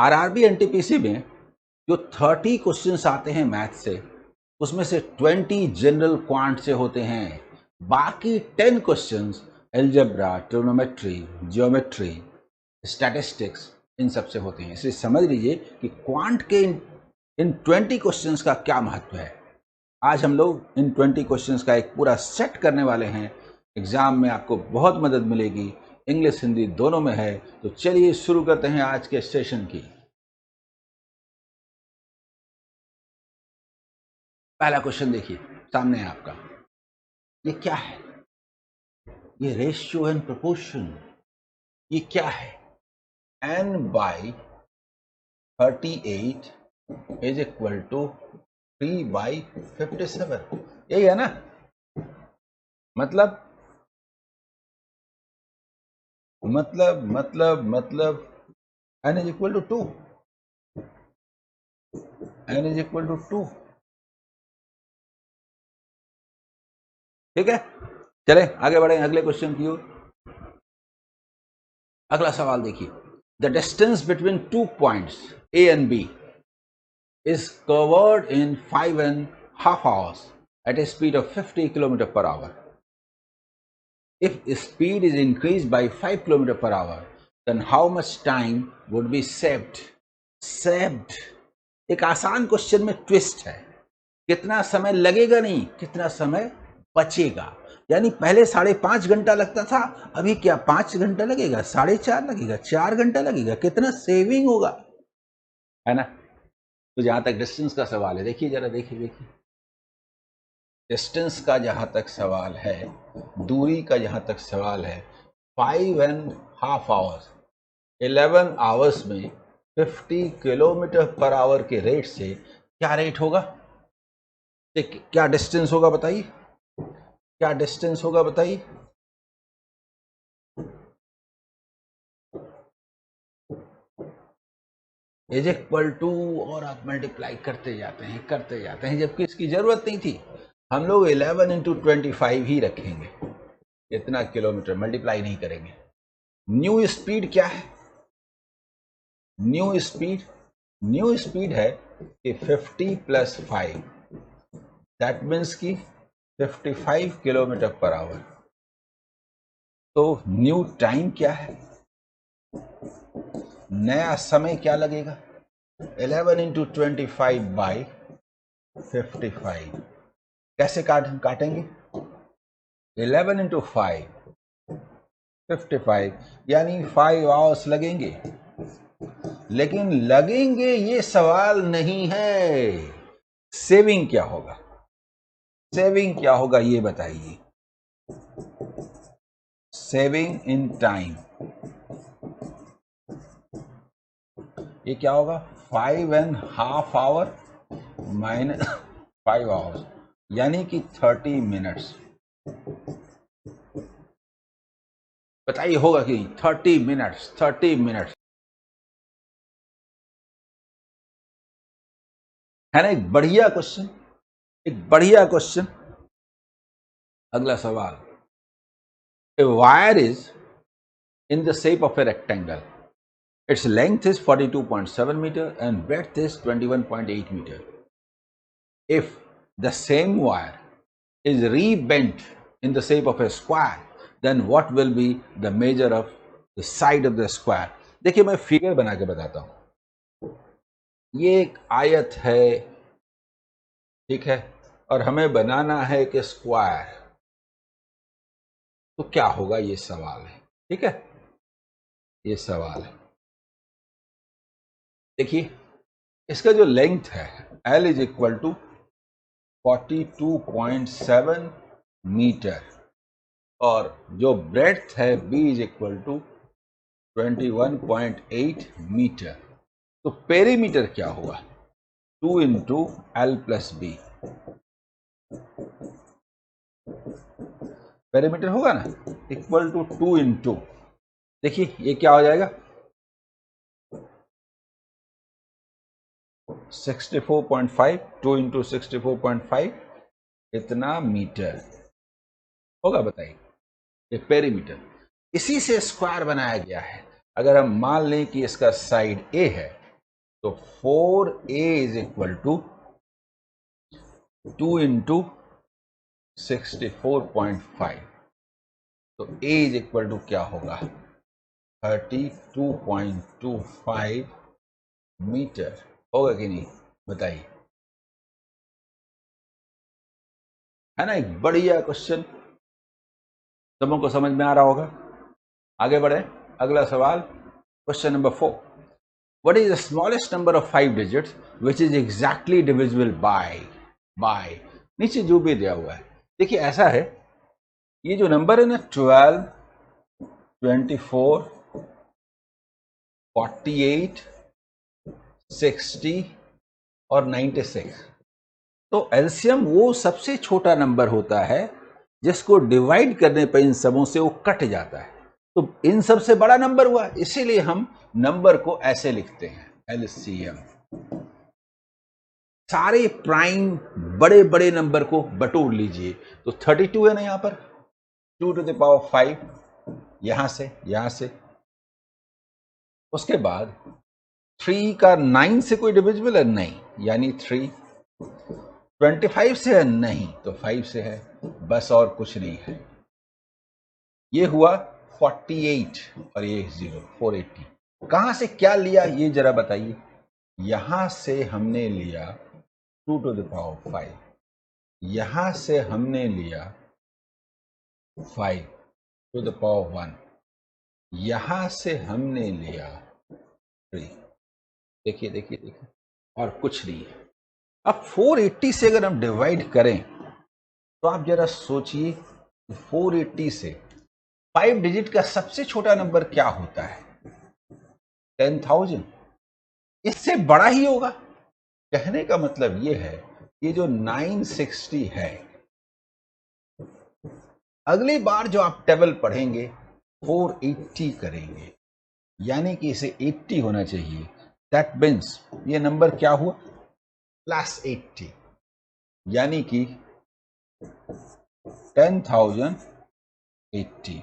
RRB NTPC में जो 30 questions आते हैं मैथ से, उसमें से 20 जनरल क्वांट से होते हैं, बाकी 10 questions algebra, trigonometry, geometry, statistics इन सब से होते हैं। इसलिए समझ लीजिए कि क्वांट के इन 20 क्वेश्चंस का क्या महत्व है। आज हम लोग इन 20 क्वेश्चंस का एक पूरा सेट करने वाले हैं। एग्जाम में आपको बहुत मदद मिलेगी, इंग्लिश हिंदी दोनों में है। तो चलिए शुरू करते हैं आज के सेशन की। पहला क्वेश्चन देखिए सामने है आपका। ये क्या है? ये रेशियो एंड प्रोपोर्शन। ये क्या है? n by 38 is equal to 3 by 57। यही है ना? मतलब n is equal to 2। n is equal to 2। ठीक है, चले आगे बढ़े अगले क्वेश्चन की ओर। अगला सवाल देखिए। The distance between 2 points A and B is covered in 5.5 hours at a speed of 50 km per hour. If speed is increased by 5 km per hour, then how much time would be saved? Saved एक आसान question में twist है। कितना समय लगेगा नहीं, कितना समय बचेगा। यानी पहले 5.5 घंटा लगता था, अभी क्या 5 घंटा लगेगा, 4.5 लगेगा, 4 घंटा लगेगा। कितना सेविंग होगा, है ना? तो जहां तक डिस्टेंस का सवाल है, देखिए जरा, देखिए डिस्टेंस का जहां तक सवाल है, दूरी का जहां तक सवाल है, 5.5 आवर्स, 11 आवर्स में 50 किलोमीटर पर आवर के रेट से क्या रेट होगा? क्या डिस्टेंस होगा बताइए, क्या डिस्टेंस होगा बताइए। इज इक्वल टू, और आप मल्टीप्लाई करते जाते हैं जबकि इसकी जरूरत नहीं थी। हम लोग 11 इंटू 25 ही रखेंगे, इतना किलोमीटर मल्टीप्लाई नहीं करेंगे। न्यू स्पीड क्या है? न्यू स्पीड है कि 50 प्लस 5, दैट मीन्स की 55 किलोमीटर पर आवर। तो न्यू टाइम क्या है? नया समय क्या लगेगा? 11 इंटू 25 बाई 55। कैसे काटेंगे? 11 इंटू 5 55, यानी 5 आवर्स लगेंगे। लेकिन लगेंगे ये सवाल नहीं है, सेविंग क्या होगा? सेविंग क्या होगा ये बताइए। सेविंग इन टाइम ये क्या होगा? 5.5 आवर माइनस 5 आवर्स, यानी कि 30 मिनट्स। बताइए होगा कि 30 मिनट्स है ना? एक बढ़िया क्वेश्चन। अगला सवाल। A wire is in the shape of a rectangle. Its length is 42.7 meter and breadth is 21.8 meter. If the same wire is rebent in the shape of a square, then what will be the measure of the side of the square? देखिए मैं figure बना के बताता हूं। ये एक आयत है, ठीक है, और हमें बनाना है कि स्क्वायर। तो क्या होगा ये सवाल है, ठीक है, ये सवाल है। देखिए इसका जो लेंथ है L is equal to 42.7 metre और जो ब्रेड्थ है B is equal to 21.8 metre. तो पेरीमीटर क्या होगा? 2 into L plus B. Perimeter होगा ना, इक्वल टू 2 इंटू, देखिए ये क्या हो जाएगा? 64.5, 2 इंटू 64.5, इतना मीटर होगा। बताइए, ये पेरीमीटर। इसी से स्क्वायर बनाया गया है। अगर हम मान लें कि इसका साइड ए है तो 4a is equal to 2 into 64.5, तो a इज इक्वल टू क्या होगा 32.25 मीटर होगा कि नहीं, बताइए। है ना, एक बढ़िया क्वेश्चन, सबों को समझ में आ रहा होगा। आगे बढ़े, अगला सवाल, question number 4। What is the smallest number of 5 digits which is exactly divisible by? नीचे जो भी दिया हुआ है, देखिए ऐसा है, ये जो नंबर है ना 12, 24, 48, 60 और 96, तो एलसीएम वो सबसे छोटा नंबर होता है जिसको डिवाइड करने पर इन सबों से वो कट जाता है, तो इन सब से बड़ा नंबर हुआ, इसीलिए हम नंबर को ऐसे लिखते हैं एलसीएम। सारे प्राइम बड़े बड़े नंबर को बटोर लीजिए, तो 32 है ना यहां पर, 2 to the power 5, यहां से उसके बाद 3 का 9 से कोई डिविजिबल है नहीं, यानी 3, 25 से है नहीं, तो 5 से है, बस और कुछ नहीं है। ये हुआ 48 और ये 0, 480। कहां से क्या लिया ये जरा बताइए। यहां से हमने लिया 2 to the power 5, यहां से हमने लिया 5 to the power 1, यहां से हमने लिया 3। देखिए और कुछ नहीं है। अब 480 से अगर हम डिवाइड करें तो आप जरा सोचिए 480 से 5 डिजिट का सबसे छोटा नंबर क्या होता है, 10,000, इससे बड़ा ही होगा। कहने का मतलब ये है, ये जो 960 है, अगली बार जो आप टेबल पढ़ेंगे 480 करेंगे, यानी कि इसे 80 होना चाहिए। दैट मीन्स ये नंबर क्या हुआ, +80, यानी कि 10,080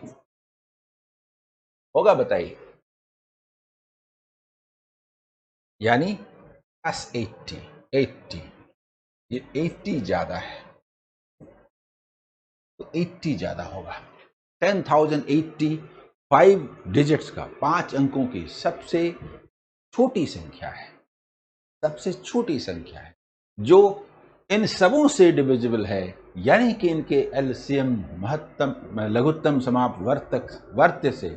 होगा, बताइए। यानी +80, 80, ये 80 ज्यादा है, तो 80 ज्यादा होगा। 10,080 5 डिजिट्स का, 5 अंकों की सबसे छोटी संख्या है, सबसे छोटी संख्या है जो इन सबों से डिविजिबल है, यानी कि इनके एलसीएम महत्तम लघुत्तम समापवर्तक वर्त्य से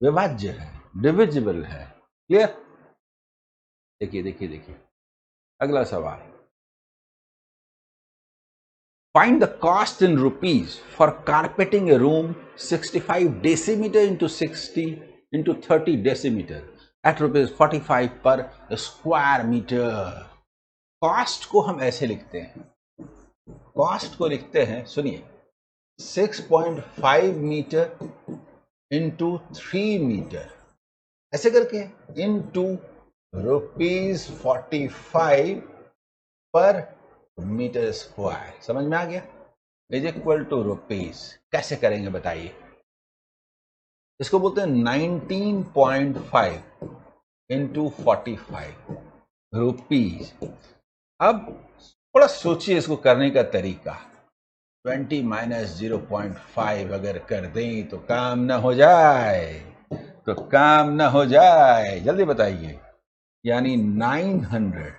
विभाज्य है, डिविजिबल है। क्लियर? देखिए अगला सवाल, find the cost in rupees for carpeting a room 65 decimetre into 60 into 30 decimetre at ₹45 per square metre. Cost को हम ऐसे लिखते हैं, कॉस्ट को लिखते हैं, सुनिए, 6.5 मीटर इंटू 3 मीटर, ऐसे करके इंटू ₹45 पर मीटर स्क्वायर। समझ में आ गया? Is equal to rupees. कैसे करेंगे बताइए? इसको बोलते हैं 19.5 इंटू 45 रुपीज। अब थोड़ा सोचिए इसको करने का तरीका। 20 माइनस 0.5 अगर कर दें तो काम ना हो जाए, तो काम ना हो जाए, जल्दी बताइए। यानी 900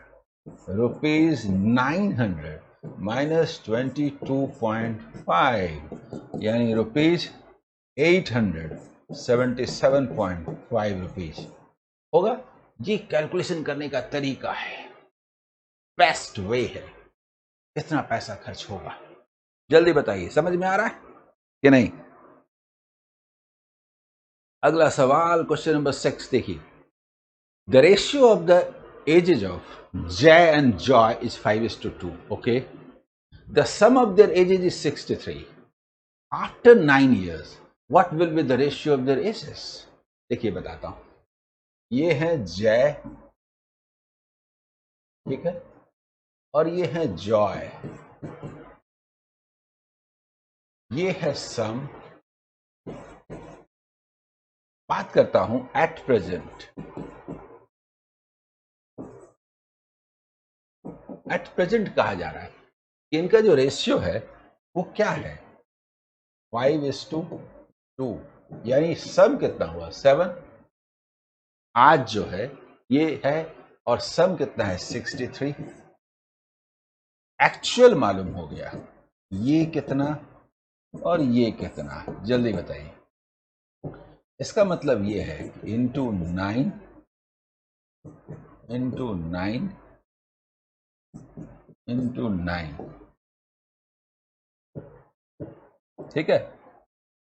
रुपीज, 900 माइनस 22.5 यानी रुपीज 877.5 रुपीज होगा। ये कैलकुलेशन करने का तरीका है, बेस्ट वे है। कितना पैसा खर्च होगा जल्दी बताइए, समझ में आ रहा है कि नहीं? अगला सवाल, क्वेश्चन नंबर 6 देखिए। The ratio of the ages of Jay and Joy is 5:2. Okay. The sum of their ages is 63. After 9 years, what will be the ratio of their ages? देखिए बताता हूं। ये है जय, ठीक है, और ये है जॉय, ये है सम। बात करता हूं एट प्रेजेंट, एट प्रेजेंट कहा जा रहा है कि इनका जो रेशियो है वो क्या है, 5:2, यानी सम कितना हुआ 7, आज जो है ये है, और सम कितना है 63। एक्चुअल मालूम हो गया, ये कितना और ये कितना, जल्दी बताइए। इसका मतलब ये है इंटू 9 इंटू 9 इंटू 9, ठीक है,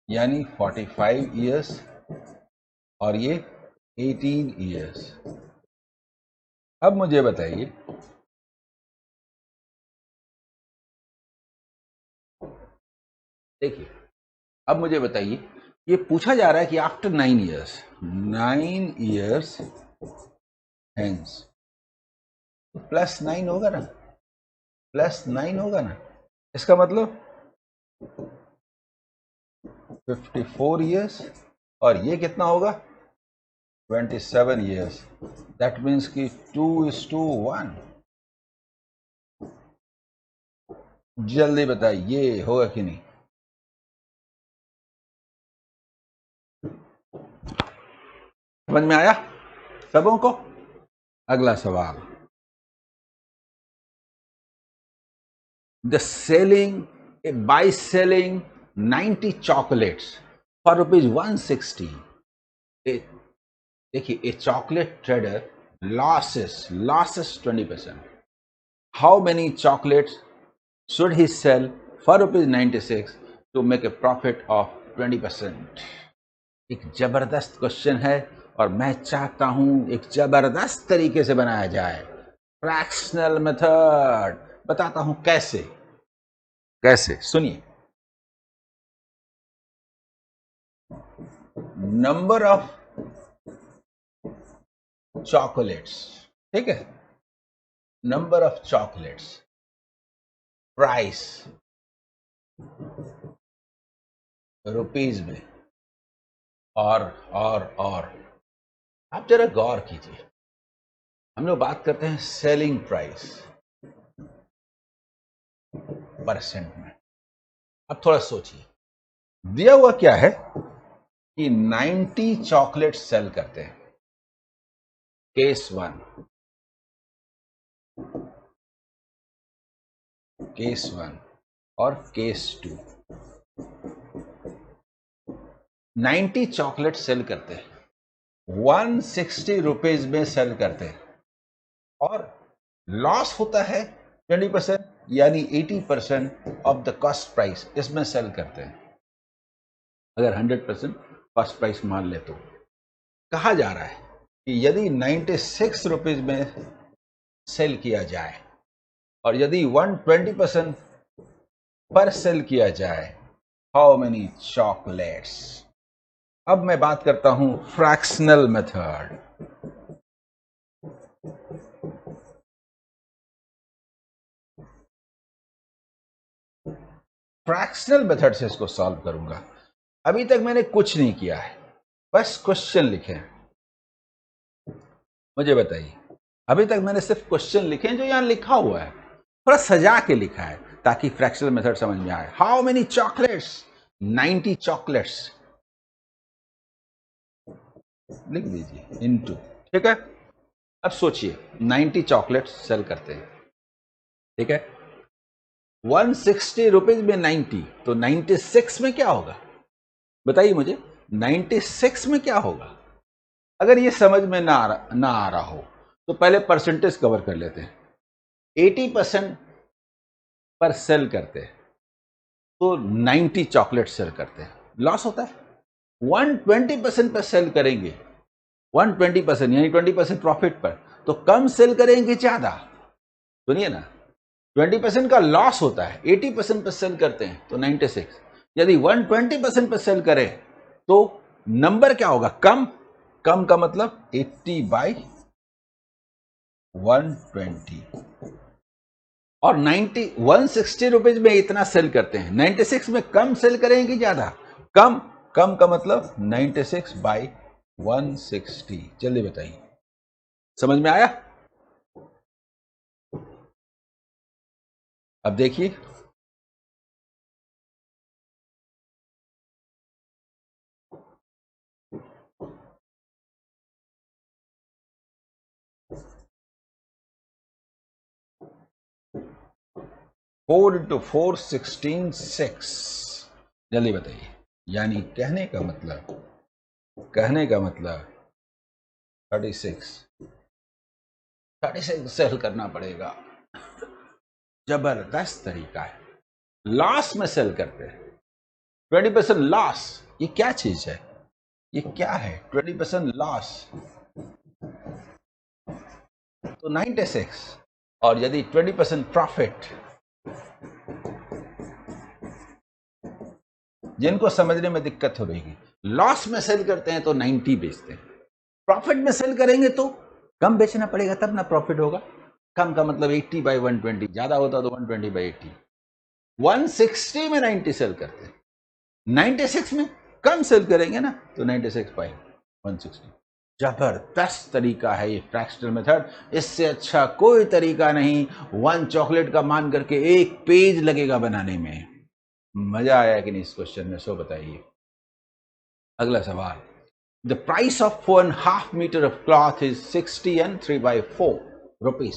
यानी 45 ईयर्स और ये 18 ईयर्स। अब मुझे बताइए देखिए, अब मुझे बताइए, ये पूछा जा रहा है कि आफ्टर 9 ईयर्स हेंस, +9 होगा ना, +9 होगा ना, इसका मतलब 54 ईयर्स, और ये कितना होगा 27 ईयर्स। दैट मीन्स कि 2:1। जल्दी बताइए ये होगा कि नहीं। समझ में आया सबों को? अगला सवाल, the selling by selling 90 chocolates for ₹160। देखिए, ए chocolate trader losses 20%. How many chocolates should he sell for ₹96 to make a profit of 20%? एक जबरदस्त क्वेश्चन है और मैं चाहता हूं एक जबरदस्त तरीके से बनाया जाए। फ्रैक्शनल मेथड बताता हूं कैसे, कैसे सुनिए। नंबर ऑफ चॉकलेट्स, ठीक है, number of chocolates, price rupees में, और आप जरा गौर कीजिए, हम लोग बात करते हैं सेलिंग प्राइस परसेंट में। अब थोड़ा सोचिए, दिया हुआ क्या है कि 90 चॉकलेट सेल करते हैं, केस 1, केस 1 और केस 2। 90 चॉकलेट सेल करते हैं, 160 रुपीज में सेल करते हैं, और लॉस होता है 20%, यानी 80% ऑफ द कॉस्ट प्राइस इसमें सेल करते हैं। अगर 100% कॉस्ट प्राइस मान ले तो कहा जा रहा है कि यदि 96 रुपीज में सेल किया जाए और यदि 120% पर सेल किया जाए, हाउ मेनी चॉकलेट्स। अब मैं बात करता हूं फ्रैक्शनल मेथड। फ्रैक्शनल मेथड से इसको सॉल्व करूंगा। अभी तक मैंने कुछ नहीं किया है, बस क्वेश्चन लिखे हैं। मुझे बताइए, अभी तक मैंने सिर्फ क्वेश्चन लिखे हैं, जो यहां लिखा हुआ है थोड़ा सजा के लिखा है ताकि फ्रैक्शनल मेथड समझ में आए। हाउ मेनी चॉकलेट्स, 90 चॉकलेट्स लिख दीजिए इनटू, ठीक है। अब सोचिए 90 चॉकलेट्स सेल करते हैं, ठीक है, 160 रुपीज में 90, तो 96 में क्या होगा बताइए मुझे, 96 में क्या होगा। अगर ये समझ में ना आ रहा हो तो पहले परसेंटेज कवर कर लेते हैं। 80% पर सेल करते हैं तो 90 चॉकलेट सेल करते हैं, लॉस होता है। 120% पर सेल करेंगे, 120% यानी 20% प्रॉफिट पर, तो कम सेल करेंगे ज्यादा। सुनिए ना, 20% का लॉस होता है, 80% पर सेल करते हैं तो 96, यदि 120% पर सेल करें तो नंबर क्या होगा, कम। कम का मतलब 80/120, और 160 रुपीज में इतना सेल करते हैं, 96 में कम सेल करेंगे ज्यादा, कम। कम का मतलब 96/160। जल्दी बताइए, समझ में आया? अब देखिए, फोर इंटू फोर 16 6। जल्दी बताइए। यानी कहने का मतलब 36 सेल करना पड़ेगा। जबरदस्त तरीका है। लॉस में सेल करते हैं, 20% लॉस। ये क्या चीज है, ये क्या है 20% लॉस? तो 96। और यदि 20% प्रॉफिट, जिनको समझने में दिक्कत हो रही, लॉस में सेल करते हैं तो 90 बेचते हैं, प्रॉफिट में सेल करेंगे तो कम बेचना पड़ेगा, तब ना प्रॉफिट होगा। कम का मतलब 80 बाई 120, ज्यादा होता तो 120 बाई 80। 160 में 90 सेल करते हैं, 96 में कम सेल करेंगे ना तो 96 बाई 160। जबरदस्त तरीका है ये फ्रैक्शनल मेथड, इससे अच्छा कोई तरीका नहीं। 1 चॉकलेट का मान करके 1 पेज लगेगा बनाने में। मजा आया कि नहीं इस क्वेश्चन में, सो बताइए। अगला सवाल, the price of 4.5 metre of cloth is 60 and 3/4 rupees.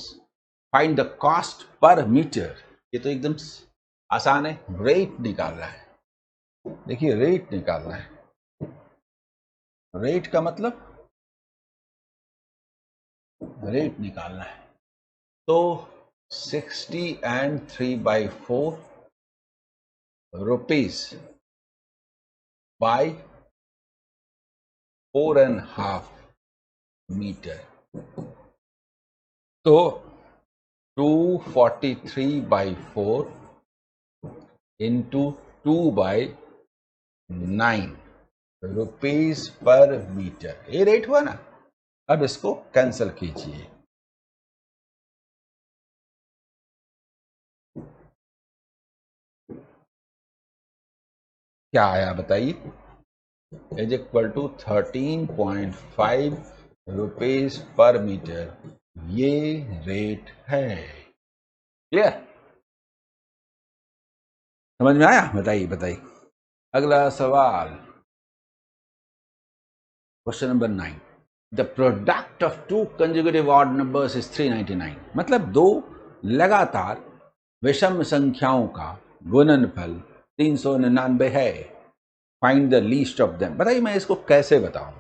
Find the cost per metre. ये तो एकदम आसान है, रेट निकालना है। देखिए, रेट निकालना है। रेट का मतलब रेट निकालना है। तो 60 and 3/4 रुपीज बाय 4.5 मीटर, तो 243/4 इंटू 2/9 रुपीज पर मीटर। ये रेट हुआ ना। अब इसको कैंसिल कीजिए। क्या आया बताइए? Is equal to 13.5 rupees per metre. ये रेट है। क्लियर? समझ में आया? बताइए। अगला सवाल, question number 9। The product of 2 consecutive odd numbers is 399। मतलब 2 लगातार विषम संख्याओं का गुणनफल 399 है। Find the least of them. बताइए मैं इसको कैसे बताऊं?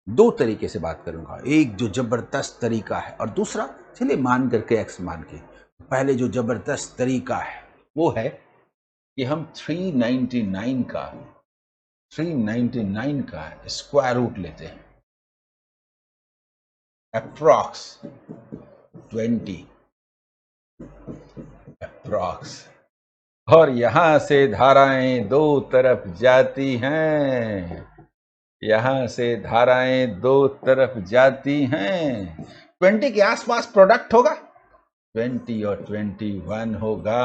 2 तरीके से बात करूंगा, एक जो जबरदस्त तरीका है और दूसरा चलिए मान करके एक्स मान के। पहले जो जबरदस्त तरीका है वो है कि हम 399 का स्क्वायर रूट लेते हैं, अप्रॉक्स 20 अप्रॉक्स, और यहां से धाराएं 2 तरफ जाती हैं, यहां से धाराएं 2 तरफ जाती हैं। 20 के आसपास प्रोडक्ट होगा, 20 और 21 होगा।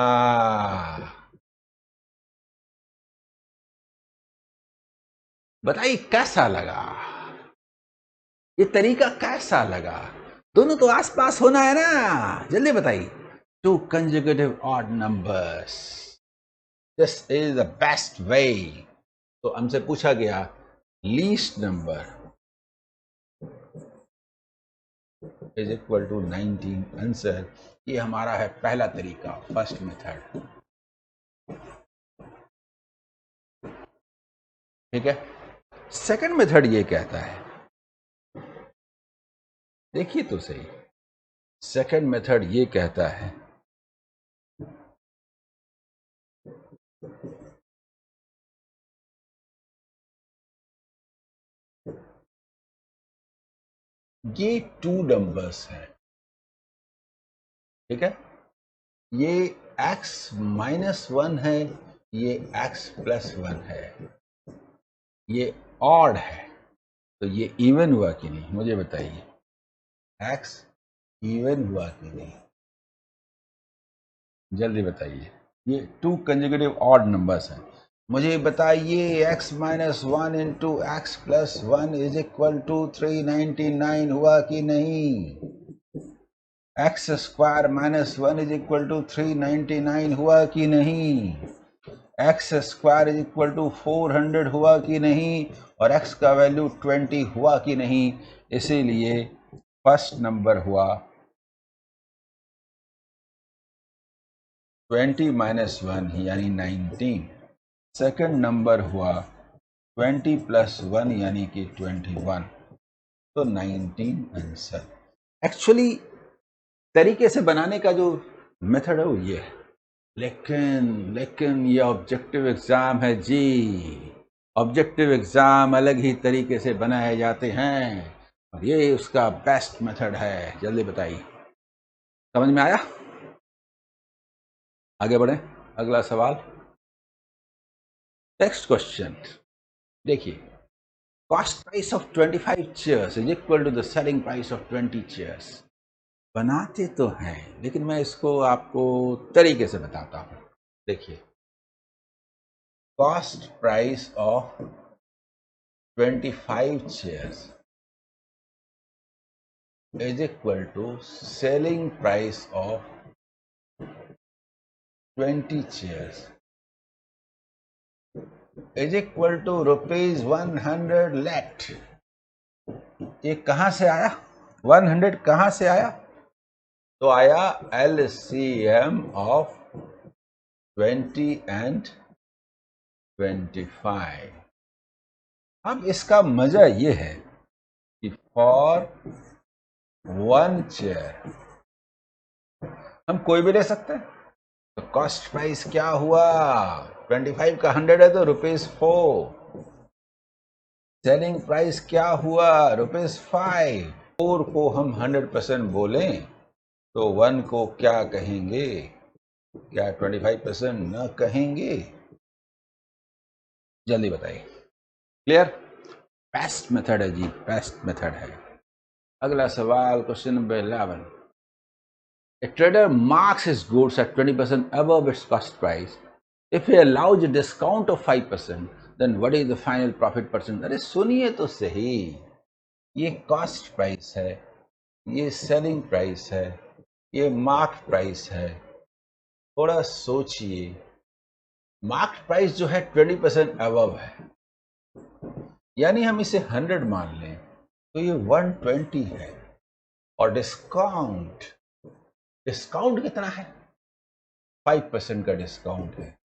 बताइए कैसा लगा ये तरीका, कैसा लगा? दोनों तो आसपास होना है ना, जल्दी बताइए। 2 consecutive odd numbers, this is the best way। तो हमसे पूछा गया least number is equal to 19। Answer ये हमारा है पहला तरीका, फर्स्ट मेथड। ठीक है। सेकंड मेथड ये कहता है, देखिए तो सही, सेकंड मेथड ये कहता है ये 2 नंबर्स हैं, ठीक है, ये x-1 है, ये x+1 है, ये ऑड है, तो ये इवन हुआ कि नहीं मुझे बताइए। x इवन हुआ कि नहीं, जल्दी बताइए। ये 2 कंजुगेटिव ऑड नंबर्स हैं, मुझे बताइए x-1 into x+1 is equal to 399 हुआ कि नहीं? X square minus 1 is equal to 399 हुआ कि नहीं? X square is equal to 400 हुआ कि नहीं? और एक्स का वैल्यू 20 हुआ कि नहीं? इसीलिए फर्स्ट नंबर हुआ 20 माइनस 1 यानी 19। सेकंड नंबर हुआ 20 प्लस 1 यानी कि 21। तो 19 आंसर। एक्चुअली तरीके से बनाने का जो मेथड है वो ये है, लेकिन ये ऑब्जेक्टिव एग्जाम है जी। ऑब्जेक्टिव एग्जाम अलग ही तरीके से बनाए जाते हैं और ये उसका बेस्ट मेथड है। जल्दी बताइए, समझ में आया? आगे बढ़े, अगला सवाल। नेक्स्ट क्वेश्चन देखिए, cost price of 25 chairs is equal to the selling price of 20 chairs. बनाते तो हैं लेकिन मैं इसको आपको तरीके से बताता हूं। देखिए, cost price of 25 chairs is equal to selling price of 20 chairs is equal to rupees 100 lakh। ये कहां से आया? 100 कहां से आया? तो आया LCM ऑफ 20 एंड 25। अब इसका मजा ये है कि फॉर 1 चेयर हम कोई भी ले सकते हैं। तो कॉस्ट प्राइस क्या हुआ? 25 का 100 है तो ₹4। सेलिंग प्राइस क्या हुआ? ₹5। 4 को हम 100% बोलें तो 1 को क्या कहेंगे? क्या 25% न कहेंगे? जल्दी बताइए। क्लियर? बेस्ट मेथड है जी, बेस्ट मेथड है। अगला सवाल, question number 11। A trader marks his goods at 20% above its cost price. If he allows a discount of 5%, then what is the final profit percent? अरे सुनिए तो सही, ये कॉस्ट प्राइस है, ये सेलिंग प्राइस है, ये मार्क प्राइस है। थोड़ा सोचिए, मार्क प्राइस जो है 20% अबव है, यानी हम इसे 100 मान लें तो ये 120 है। और डिस्काउंट कितना है? 5% का डिस्काउंट है,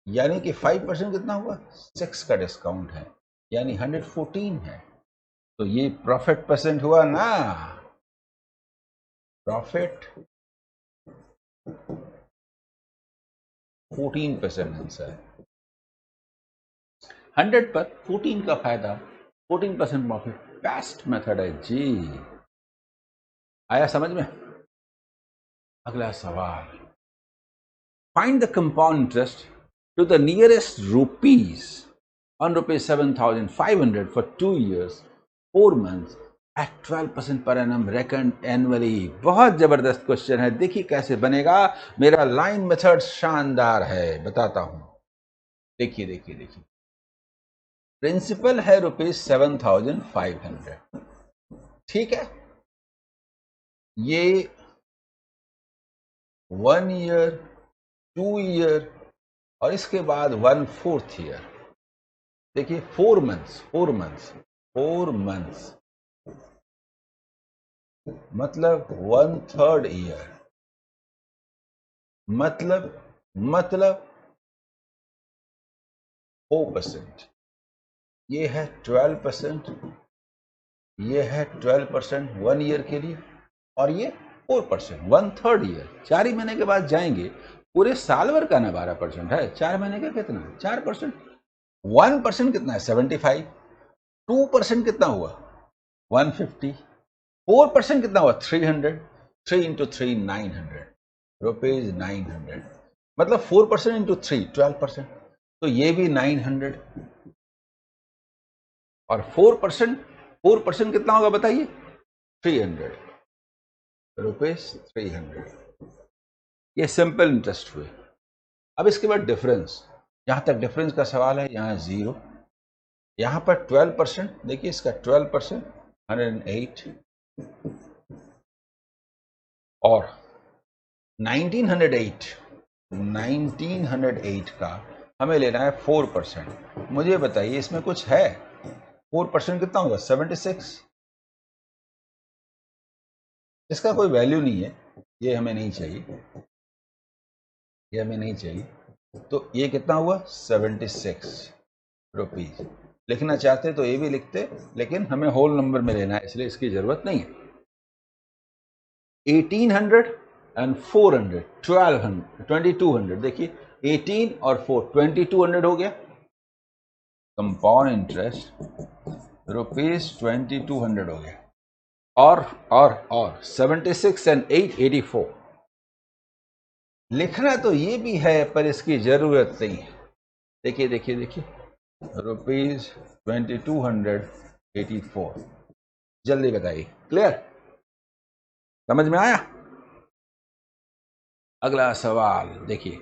यानी कि 5% कितना हुआ? 6 का डिस्काउंट है, यानी 114 है। तो ये प्रॉफिट परसेंट हुआ ना? प्रॉफिट 14% आंसर है। 100 पर 14 का फायदा, 14% प्रॉफिट। बेस्ट मेथड है जी। आया समझ में? अगला सवाल, find the compound interest to the nearest rupees on rupees 7,500 for 2 years 4 months at 12% per annum reckoned annually। बहुत जबरदस्त क्वेश्चन है, देखिए कैसे बनेगा। मेरा लाइन मेथड शानदार है, बताता हूं। देखिए, प्रिंसिपल है ₹7,500, ठीक है। ये 1 ईयर, 2 ईयर और इसके बाद 1/4 ईयर। देखिए 4 मंथ्स मतलब 1/3 ईयर, मतलब 4%। ये है 12%, ये है 12% 1 ईयर के लिए, और ये 4% 1/3 ईयर। 4 ही महीने के बाद जाएंगे। पूरे साल भर का ना 12% है, 4 महीने का कितना? 4%। 1% कितना है? 75। 2% कितना हुआ? 150। 4% कितना हुआ? 300। 3 इंटू 3 900 रुपीज 900। मतलब 4% इंटू 3 12%। तो ये भी 900 और 4% कितना होगा बताइए? 300 रुपीज 300। ये सिंपल इंटरेस्ट हुए। अब इसके बाद डिफरेंस, यहां तक डिफरेंस का सवाल है। यहां 0, यहां पर 12%। देखिए इसका 12% 108 और 1908 का हमें लेना है 4%। मुझे बताइए इसमें कुछ है? 4% कितना होगा? 76। इसका कोई वैल्यू नहीं है, ये हमें नहीं चाहिए, ये हमें नहीं चाहिए। तो ये कितना हुआ? 76 रुपीज। लिखना चाहते तो ये भी लिखते, लेकिन हमें होल नंबर में लेना है, इसलिए इसकी जरूरत नहीं है। 1800 एंड 400, 1200, 2200। देखिए 18 और 4, 2200 हो गया। कंपाउंड इंटरेस्ट रुपीज 2200 हो गया। और 76 एंड 8, 84। लिखना तो ये भी है, पर इसकी जरूरत नहीं है। देखिए देखिए देखिए, रुपीज 2284। जल्दी बताइए। क्लियर? समझ में आया? अगला सवाल देखिए,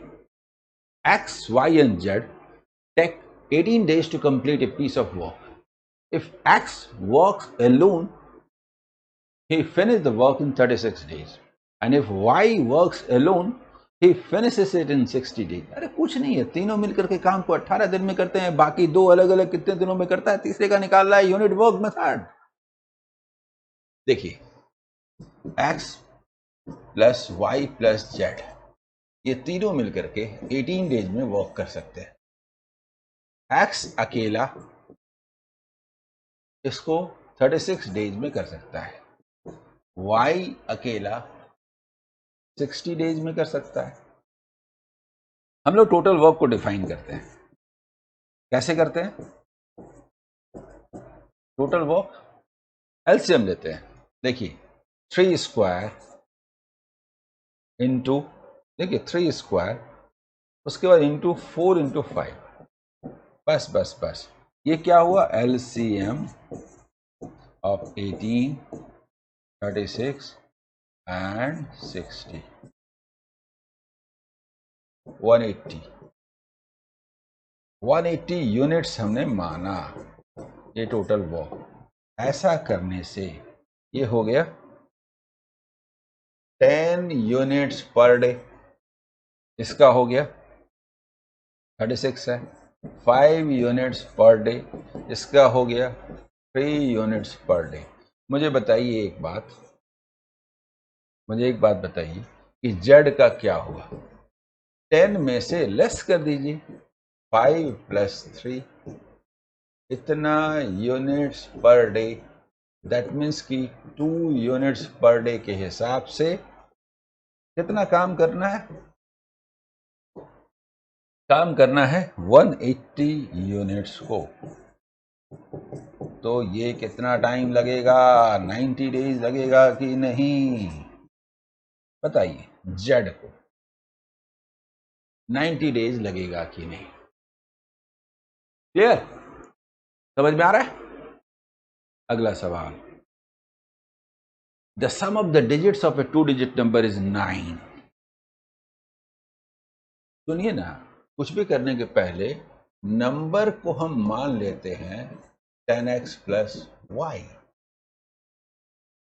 X, Y and Z take 18 days to complete a piece of work. If X works alone, he finishes the work in 36 days. And if Y works alone, he finishes it in 60 days. अरे कुछ नहीं है, तीनों मिलकर के काम को 18 दिन में करते हैं, बाकी दो अलग अलग कितने दिनों में करता है, तीसरे का निकाल रहा है। Unit work method. देखिए X plus Y plus Z, ये तीनों मिलकर के 18 डेज में वर्क कर सकते हैं। X अकेला इसको 36 डेज में कर सकता है, Y अकेला 60 डेज में कर सकता है। हम लोग टोटल वर्क को डिफाइन करते हैं। कैसे करते हैं? टोटल वर्क एलसीएम लेते हैं। देखिए 3 स्क्वायर इंटू, देखिए 3 स्क्वायर, उसके बाद इंटू 4 इंटू 5। बस बस बस, ये क्या हुआ? एलसीएम ऑफ 18, 36 एंड 60, 180 यूनिट्स हमने माना, ये टोटल वर्क। ऐसा करने से ये हो गया 10 यूनिट्स पर डे। इसका हो गया 36 है। 5 यूनिट्स पर डे, इसका हो गया 3 यूनिट्स पर डे। मुझे बताइए एक बात, मुझे एक बात बताइए कि जेड का क्या हुआ? 10 में से लेस कर दीजिए, 5 प्लस 3, इतना units per day. That means कि 2 यूनिट्स पर डे के हिसाब से कितना काम करना है? काम करना है 180 यूनिट्स को। तो ये कितना टाइम लगेगा? 90 डेज लगेगा कि नहीं? बताइए जेड को 90 डेज लगेगा कि नहीं? क्लियर? समझ में आ रहा है? अगला सवाल, the sum of the digits of a 2 digit number is 9। सुनिए ना, कुछ भी करने के पहले नंबर को हम मान लेते हैं 10x प्लस वाई।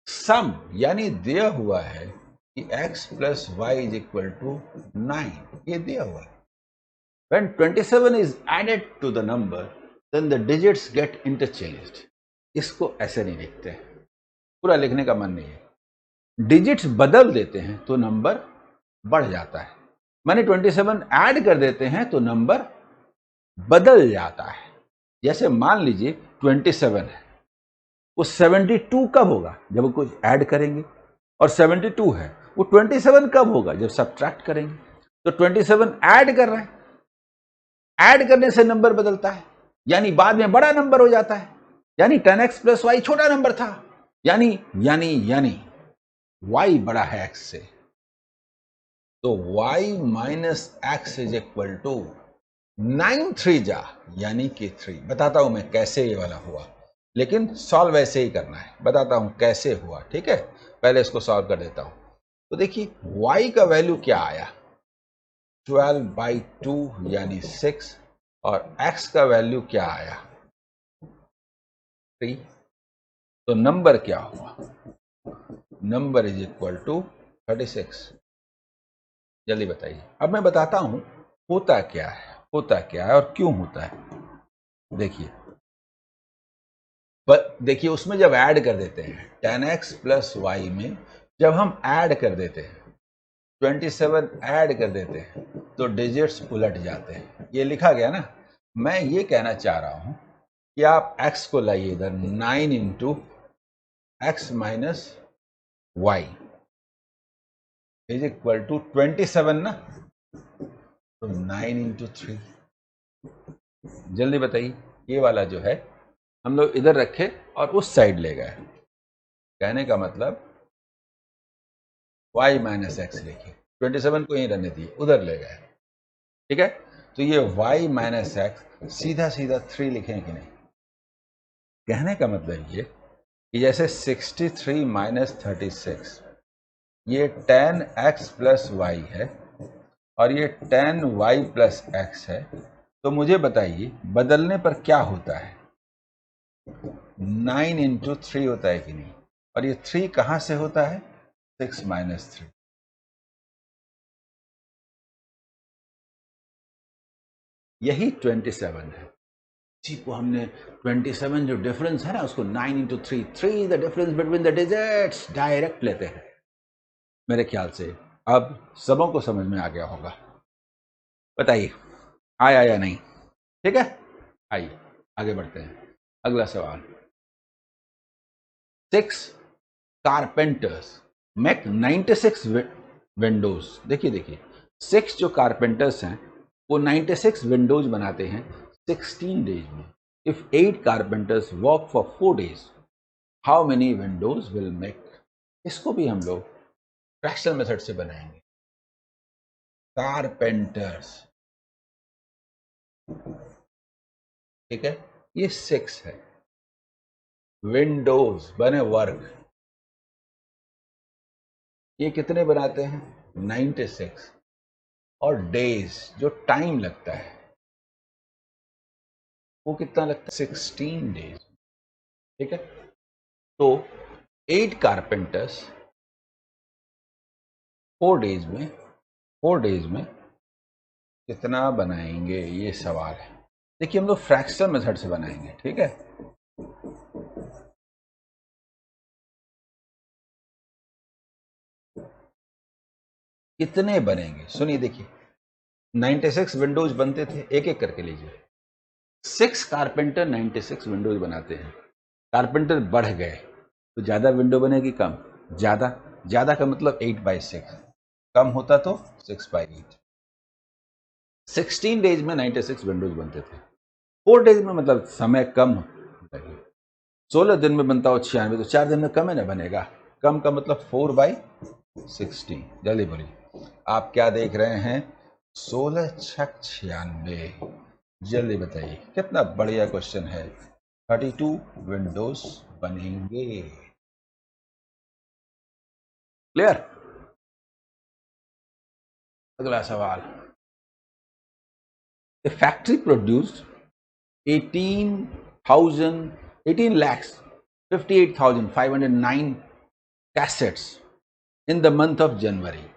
सम यानी दिया हुआ है कि x plus y is equal to 9, ये दिया हुआ है। When 27 is added to the number, then the digits get interchanged. इसको ऐसे नहीं लिखते, पूरा लिखने का मन नहीं है। डिजिट्स बदल देते हैं तो नंबर बढ़ जाता है, माने 27 ऐड कर देते हैं तो नंबर बदल जाता है। जैसे मान लीजिए 27 है, वो 72 कब होगा? जब कुछ ऐड करेंगे। और 72 है, वो 27 कब होगा? जब सब्ट्रैक्ट करेंगे। तो 27 ऐड कर रहे हैं, ऐड करने से नंबर बदलता है, यानी बाद में बड़ा नंबर हो जाता है। यानी 10x प्लस वाई छोटा नंबर था, यानी यानी यानी y बड़ा है x से। तो y minus x is equal to 9 3 जा यानी कि 3। बताता हूं मैं कैसे ये वाला हुआ, लेकिन सॉल्व ऐसे ही करना है। बताता हूं कैसे हुआ, ठीक है? पहले इसको सॉल्व कर देता हूं। तो देखिए y का वैल्यू क्या आया? 12/2 यानी 6, और x का वैल्यू क्या आया? 3। तो नंबर क्या हुआ? Number is equal to 36। जल्दी बताइए। अब मैं बताता हूं होता क्या है और क्यों होता है। देखिए उसमें जब ऐड कर देते हैं 10x प्लस वाई में, जब हम ऐड कर देते हैं 27 ऐड कर देते हैं तो डिजिट्स उलट जाते हैं। ये लिखा गया ना। मैं ये कहना चाह रहा हूं कि आप x को लाइए इधर, 9 into x minus y is equal to 27 ना, तो 9 इंटू 3। जल्दी बताइए। ये वाला जो है हम लोग इधर रखे और उस साइड ले गए। कहने का मतलब y माइनस एक्स लिखिए, 27 को यहीं रहने दिए, उधर ले गए। ठीक है, तो ये y माइनस एक्स सीधा सीधा 3 लिखें कि नहीं। कहने का मतलब ये कि जैसे 63 माइनस 36 ये 10x प्लस वाई है और ये 10y प्लस एक्स है, तो मुझे बताइए बदलने पर क्या होता है। 9 इंटू 3 होता है कि नहीं, और ये 3 कहां से होता है, 6 माइनस 3। यही 27 है। इसी को हमने 27 जो डिफरेंस है ना उसको 9 into 3 the difference between the digits direct लेते हैं। मेरे ख्याल से अब सबों को समझ में आ गया होगा। बताइए आया या नहीं। ठीक है, आइए आगे बढ़ते हैं। अगला सवाल, 6 कारपेंटर्स मेक 96 विंडोज। देखिए 6 जो कारपेंटर्स हैं वो 96 विंडोज बनाते हैं 16 डेज में। If 8 carpenters work for 4 days, how many Windows will make. इसको भी हम लोग फ्रैक्शनल मेथड से बनाएंगे। कारपेंटर्स, ठीक है, ये 6 है। विंडोज बने वर्क, ये कितने बनाते हैं, 96। और डेज जो टाइम लगता है वो कितना लगता है, 16 डेज। ठीक है, तो 8 कारपेंटर्स 4 डेज में कितना बनाएंगे, ये सवाल है। देखिए हम लोग फ्रैक्शनल मेथड से बनाएंगे। ठीक है, कितने बनेंगे सुनिए। देखिए 96 विंडोज बनते थे, एक एक करके लीजिए। 6 कारपेंटर 96 विंडोज बनाते हैं। कारपेंटर बढ़ गए तो ज्यादा विंडो बनेगी, कम, ज्यादा, ज्यादा का मतलब 8/6, कम होता तो 6/8। 16 डेज में 96 विंडोज बनते थे। 4 डेज में मतलब समय कम लगे। 16 दिन में बनता हो 96, तो 4 दिन में कम है ना बनेगा। कम का मतलब 4/16। जल्दी बोलिए आप क्या देख रहे हैं, 16 छक 96। जल्दी बताइए कितना बढ़िया क्वेश्चन है। 32 विंडोज बनेंगे। क्लियर। अगला सवाल, a factory produced 18 lakhs 58,509 cassettes in the month of January,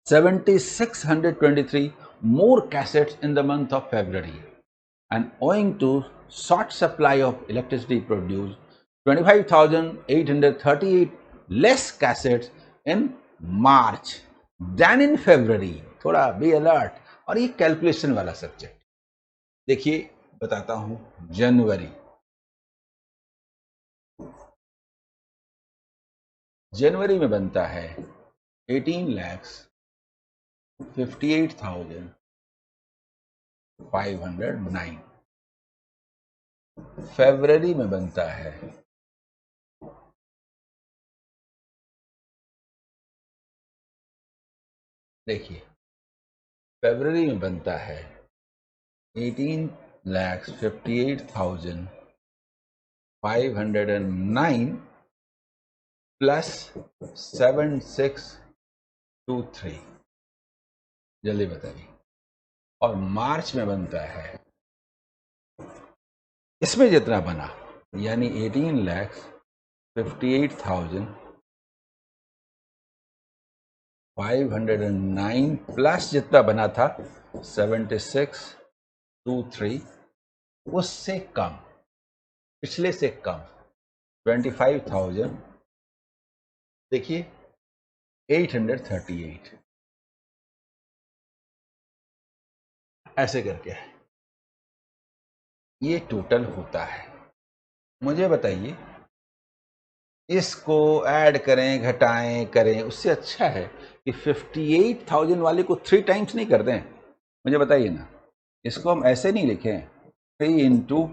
7,623 more cassettes in the month of February, and owing to short supply of electricity produced 25,838 less cassettes in March than in February। थोड़ा be alert. और ये calculation वाला subject. देखिए बताता हूं, जनवरी में बनता है 18,58,509। फरवरी में बनता है, देखिए फरवरी में बनता है 18,58,509 प्लस 7623। जल्दी बताइए। और मार्च में बनता है, इसमें जितना बना यानी 18,58,000 509 प्लस जितना बना था 7623, उससे कम, पिछले से कम 25,000, देखिए 838, ऐसे करके ये टोटल होता है। मुझे बताइए, इसको ऐड करें घटाएं करें, उससे अच्छा है कि 58,000 वाले को 3 टाइम्स नहीं कर दें। मुझे बताइए ना, इसको हम ऐसे नहीं लिखें 3 इंटू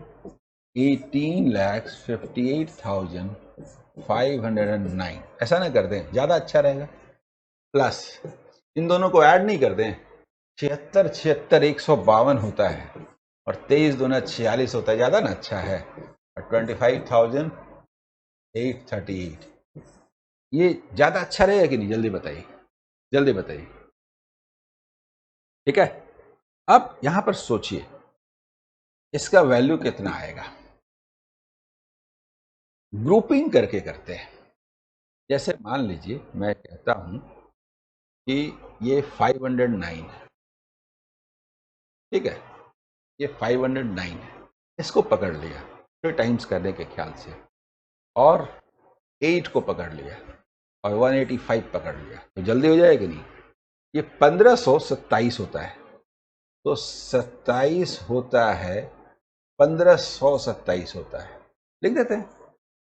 18,58,509, ऐसा ना कर दें, ज़्यादा अच्छा रहेगा। प्लस इन दोनों को ऐड नहीं कर दें, 76 76 152 होता है और 23 दूना 46 होता है, ज़्यादा ना अच्छा है। 25,838, ये ज़्यादा अच्छा रहेगा कि नहीं? जल्दी बताइए, जल्दी बताइए। ठीक है, अब यहां पर सोचिए इसका वैल्यू कितना आएगा। ग्रुपिंग करके करते हैं। जैसे मान लीजिए मैं कहता हूं कि ये 509 है, ठीक है, ये 509 है, इसको पकड़ लिया 3 टाइम्स करने के ख्याल से, और 8 को पकड़ लिया और 185 पकड़ लिया, तो जल्दी हो जाएगा नहीं? ये 1527 होता है, तो 27 होता है, 1527 होता है, लिख देते हैं,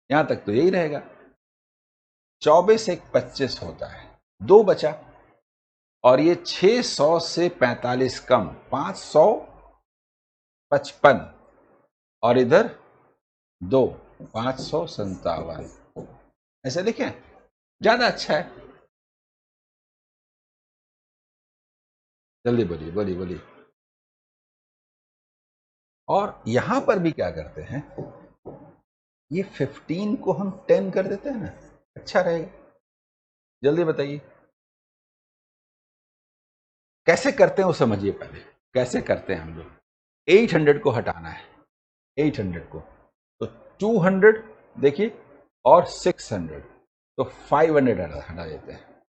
यहां तक तो यही रहेगा। 24 एक 25 होता है, 2 बचा, और ये 600 से 45 कम 555, और इधर 2 557, ऐसे लिखें, ज्यादा अच्छा है। जल्दी बोलिए बोलिए बोलिए। और यहां पर भी क्या करते हैं, ये 15 को हम 10 कर देते हैं ना, अच्छा रहेगा। जल्दी बताइए कैसे करते हैं, वो समझिए पहले कैसे करते हैं हम लोग। 800 को हटाना है, 800 को, तो 200 देखिए, और 600, तो 500 हटा देते हैं,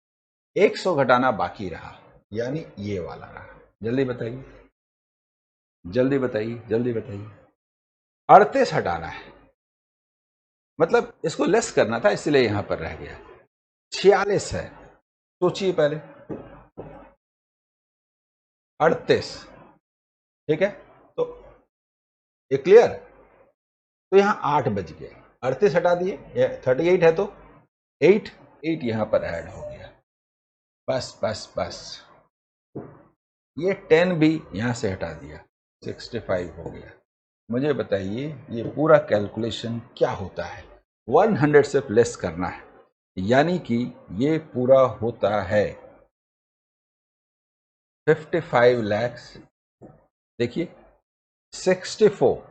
100 घटाना बाकी रहा, यानी ये वाला रहा। जल्दी बताइए, जल्दी बताइए, जल्दी बताइए। 38 हटाना है, मतलब इसको लेस करना था, इसलिए यहां पर रह गया। 46 है, सोचिए पहले, 38, ठीक है, तो ये क्लियर, तो यहां 8 बच गए, 38 हटा दिए, 38 है तो 8 यहां पर ऐड हो गया, बस बस बस। ये 10 भी यहां से हटा दिया, 65 हो गया। मुझे बताइए ये पूरा कैलकुलेशन क्या होता है? 100 से लेस करना है, यानी कि ये पूरा होता है 55 lakhs, देखिए 64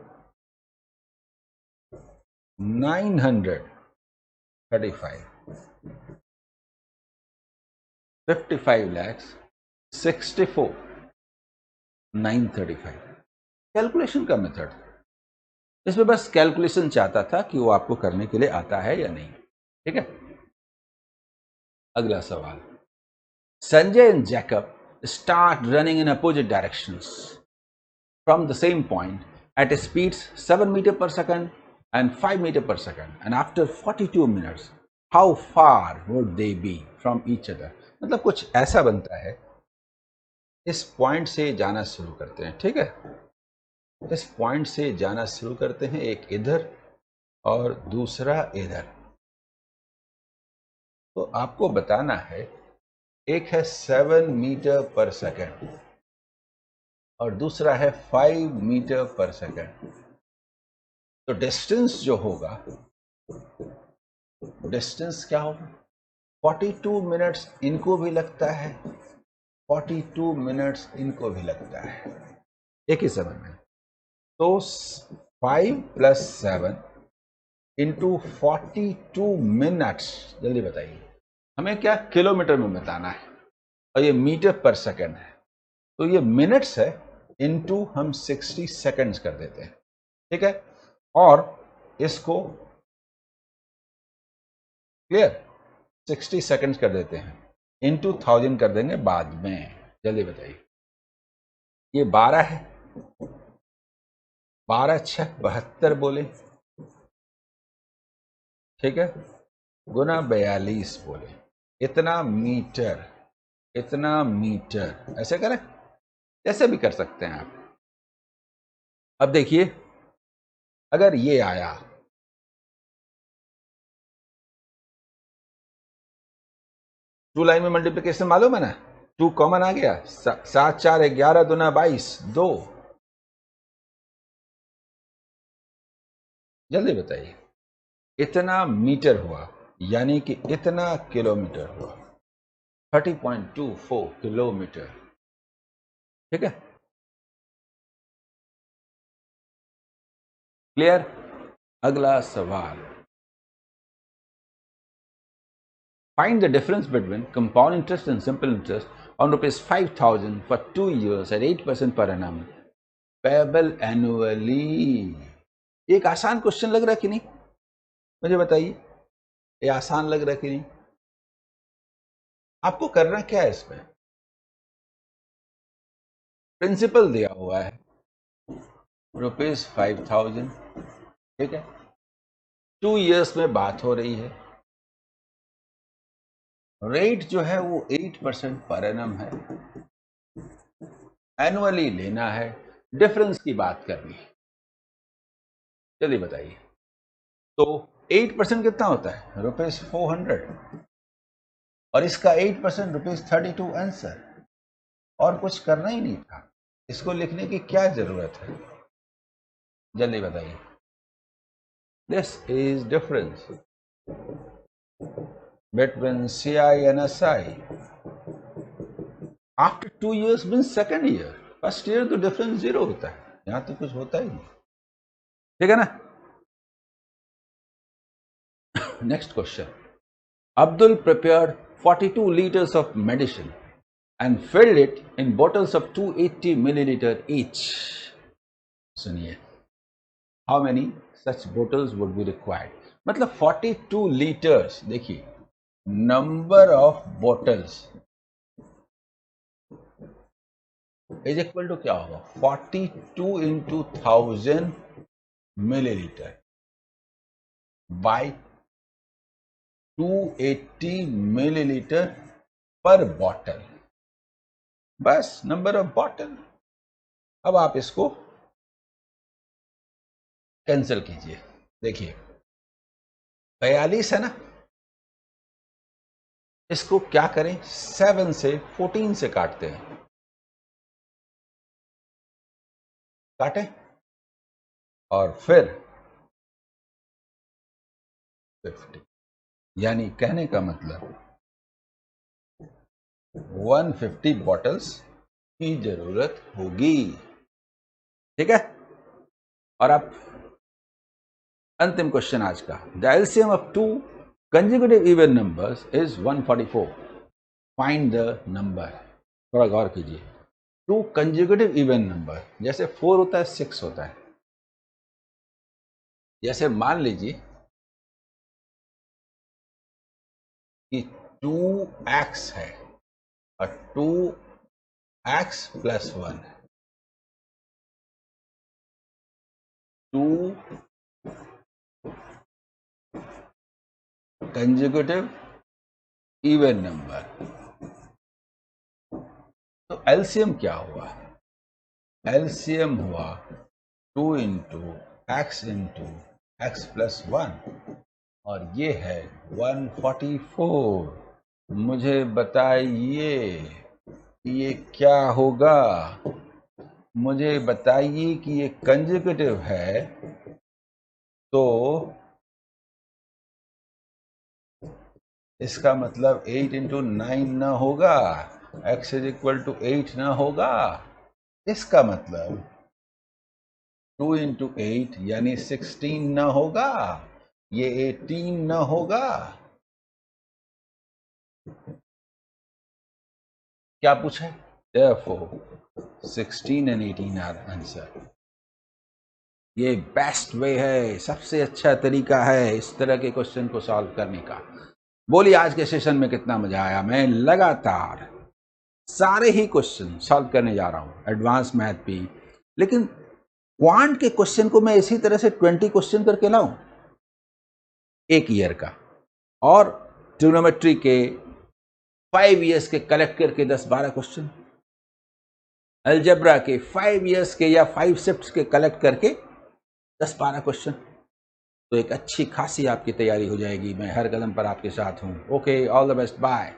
935, 55 lakhs 64 935। कैलकुलेशन का मेथड, इसमें बस कैलकुलेशन चाहता था कि वो आपको करने के लिए आता है या नहीं। ठीक है, अगला सवाल। Sanjay and Jacob start running in opposite directions from the same point at speeds 7 meter per second and 5 meter per second, and after 42 minutes how far would they be from each other? मतलब कुछ ऐसा बनता है, इस point से जाना शुरू करते हैं, ठीक है, इस पॉइंट से जाना शुरू करते हैं, एक इधर और दूसरा इधर। तो आपको बताना है, एक है 7 मीटर पर सेकेंड और दूसरा है 5 मीटर पर सेकेंड। तो डिस्टेंस जो होगा, डिस्टेंस क्या होगा? 42 मिनट्स इनको भी लगता है, 42 मिनट्स इनको भी लगता है, एक ही समय में। तो 5 + 7 इंटू 42 मिनट्स, जल्दी बताइए, हमें क्या किलोमीटर में बताना है, और ये मीटर पर सेकेंड है, तो ये मिनट्स है, इनटू हम 60 सेकेंड्स कर देते हैं, ठीक है, और इसको क्लियर 60 सेकेंड्स कर देते हैं, इंटू 1000 कर देंगे बाद में। जल्दी बताइए। ये 12 है, 12 6 72 बोले, ठीक है, गुना 42 बोले, इतना मीटर, इतना मीटर। ऐसे करें, ऐसे भी कर सकते हैं आप। अब देखिए, अगर ये आया, टू लाइन में मल्टीप्लिकेशन मालूम है ना, 2 कॉमन आ गया, 7 4 11 दूना 22 2। जल्दी बताइए, इतना मीटर हुआ यानी कि इतना किलोमीटर हुआ, 30.24 किलोमीटर, ठीक है, क्लियर। अगला सवाल, find the difference between compound interest and simple interest on ₹5,000 for 2 years at 8% per annum payable annually। एक आसान क्वेश्चन लग रहा है कि नहीं, मुझे बताइए, ये आसान लग रहा है कि नहीं? आपको करना क्या है इसमें, प्रिंसिपल दिया हुआ है ₹5,000, ठीक है, 2 इयर्स में बात हो रही है, रेट जो है वो 8% पर एनम है, एनुअली लेना है, डिफरेंस की बात करनी है। जल्दी बताइए, तो 8% कितना होता है, ₹400, और इसका 8% ₹32 आंसर, और कुछ करना ही नहीं था, इसको लिखने की क्या जरूरत है, जल्दी बताइए। This is difference between CI and SI after 2 years means second year, first year तो डिफरेंस 0 होता है, यहां तो कुछ होता ही नहीं, ठीक है ना। Next question, Abdul prepared 42 liters of medicine and filled it in bottles of 280 milliliter each। सुनिए, how many such bottles would be required, मतलब 42 liters, देखिए number of bottles is equal to क्या होगा, 42 into 1000 millilitre by 280 millilitre per bottle, बस number of bottle. अब आप इसको cancel कीजिए, देखिए 42 है ना, इसको क्या करें, 7 से 14 से काटते हैं, काटें, और फिर 50, यानी कहने का मतलब 150 बॉटल्स की जरूरत होगी, ठीक है। और अब अंतिम क्वेश्चन आज का, the LCM of 2 consecutive even numbers is 144, find the number. थोड़ा गौर कीजिए, 2 कंसेक्यूटिव इवन नंबर, जैसे 4 होता है 6 होता है, जैसे मान लीजिए कि 2x है और 2x प्लस 1 है, 2 कंसेक्यूटिव इवन नंबर, तो एलसीएम क्या हुआ, एलसीएम हुआ 2 इंटू एक्स प्लस 1, और ये है 144। मुझे बताइए ये क्या होगा, मुझे बताइए कि ये कंसेक्यूटिव है तो इसका मतलब 8 इंटू 9 ना होगा, x इज इक्वल टू 8 ना होगा, इसका मतलब 2 इंटू 8 यानी 16 ना होगा, ये 18 ना होगा, क्या पूछा है, therefore 16 and 18 आर आंसर। ये बेस्ट वे है, सबसे अच्छा तरीका है इस तरह के क्वेश्चन को सॉल्व करने का। बोलिए आज के सेशन में कितना मजा आया। मैं लगातार सारे ही क्वेश्चन सॉल्व करने जा रहा हूं, एडवांस मैथ भी, लेकिन क्वांट के क्वेश्चन को मैं इसी तरह से 20 क्वेश्चन करके लाऊं एक ईयर का, और ट्रिग्नोमेट्री के 5 इयर्स के कलेक्ट करके 10-12 क्वेश्चन, अलजेब्रा के 5 इयर्स के या 5 शिफ्ट्स के कलेक्ट करके 10-12 क्वेश्चन, तो एक अच्छी खासी आपकी तैयारी हो जाएगी। मैं हर कदम पर आपके साथ हूं। Okay, all the best, bye.